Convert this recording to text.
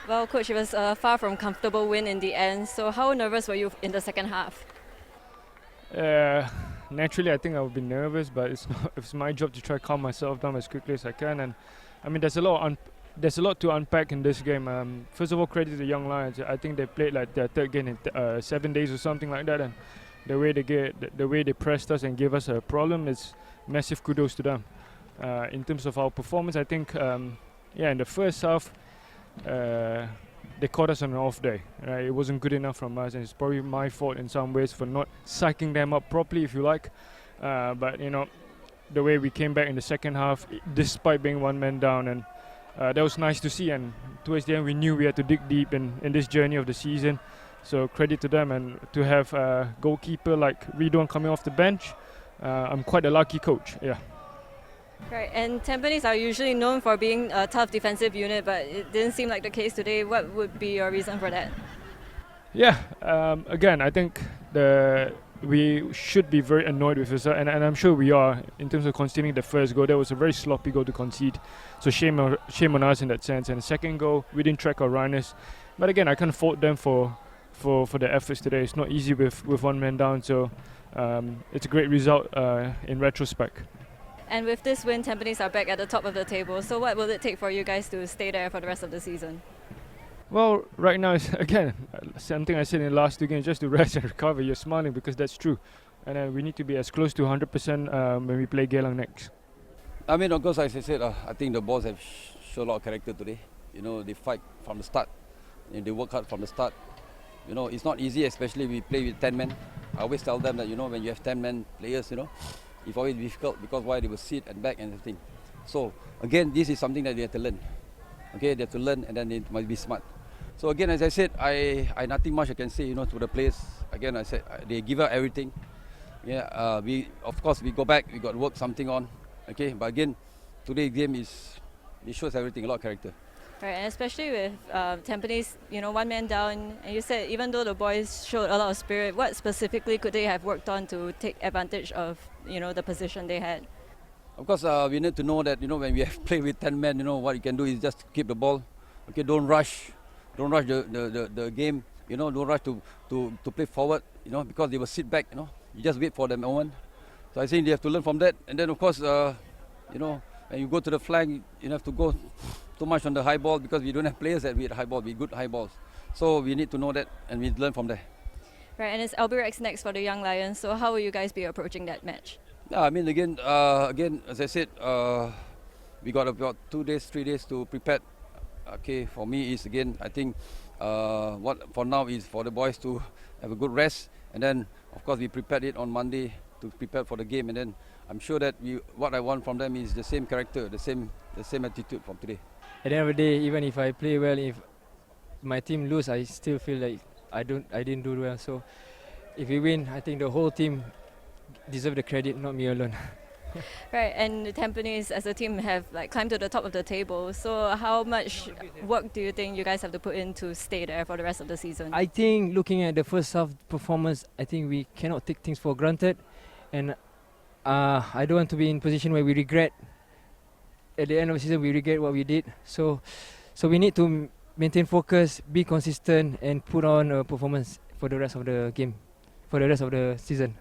Well, Coach, it was a far from comfortable win in the end. So how nervous were you in the second half? Uh, Naturally, I think I would be nervous, but it's not. It's my job to try to calm myself down as quickly as I can. And I mean, there's a lot to unpack in this game. First of all, credit to the young Lions. I think they played like their third game in 7 days or something like that, and the way they pressed us and gave us a problem is massive kudos to them. In terms of our performance, I think in the first half. They caught us on an off day. Right? It wasn't good enough from us, and it's probably my fault in some ways for not psyching them up properly, if you like. But the way we came back in the second half, despite being one man down, and that was nice to see. And towards the end, we knew we had to dig deep in this journey of the season. So credit to them, and to have a goalkeeper like Ridwan coming off the bench. I'm quite a lucky coach. Yeah. Right, and Tampines are usually known for being a tough defensive unit, but it didn't seem like the case today. What would be your reason for that? Yeah, again, I think we should be very annoyed with Besar, and I'm sure we are in terms of conceding the first goal. That was a very sloppy goal to concede, so shame on us in that sense. And the second goal, we didn't track our runners, but again, I can't fault them for the efforts today. It's not easy with one man down, so it's a great result in retrospect. And with this win, Tampines are back at the top of the table. So what will it take for you guys to stay there for the rest of the season? Well, right now, it's, again, something I said in the last 2 games, just to rest and recover. You're smiling because that's true. And we need to be as close to 100% when we play Jalan next. I mean, of course, as I said, I think the boys have shown a lot of character today. They fight from the start. They work hard from the start. It's not easy, especially we play with 10 men. I always tell them that, when you have 10 men players, it's always difficult because why they will sit and back and everything. So again, this is something that they have to learn. Okay, they have to learn, and then they must be smart. So again, as I said, I nothing much I can say, to the players. Again, I said they give out everything. Yeah, we go back, we got to work something on. Okay, but again, today's game it shows everything, a lot of character. Right, and especially with Tampines, one man down, and you said even though the boys showed a lot of spirit, what specifically could they have worked on to take advantage of, the position they had? Of course, we need to know that, when we have played with 10 men, what you can do is just keep the ball. Okay, don't rush the game. Don't rush to play forward. Because they will sit back. You just wait for the moment. So I think they have to learn from that. And then of course, when you go to the flank, you have to go too much on the high ball because we don't have players that with high ball, with good high balls. So we need to know that and we learn from there. Right, and it's Albirex next for the Young Lions. So how will you guys be approaching that match? Yeah, I mean again, as I said, we got about 2 days, 3 days to prepare. Okay, for me is again, I think what for now is for the boys to have a good rest, and then of course we prepared it on Monday to prepare for the game, and then I'm sure that what I want from them is the same character, the same attitude from today. At the end of the day, even if I play well, if my team lose, I still feel like I didn't do well. So if we win, I think the whole team deserve the credit, not me alone. Right, and the Tampines as a team have climbed to the top of the table. So how much work do you think you guys have to put in to stay there for the rest of the season? I think looking at the first half performance, I think we cannot take things for granted, and I don't want to be in a position where we regret. At the end of the season, we regret what we did. So we need to maintain focus, be consistent, and put on a performance for the rest of the game, for the rest of the season.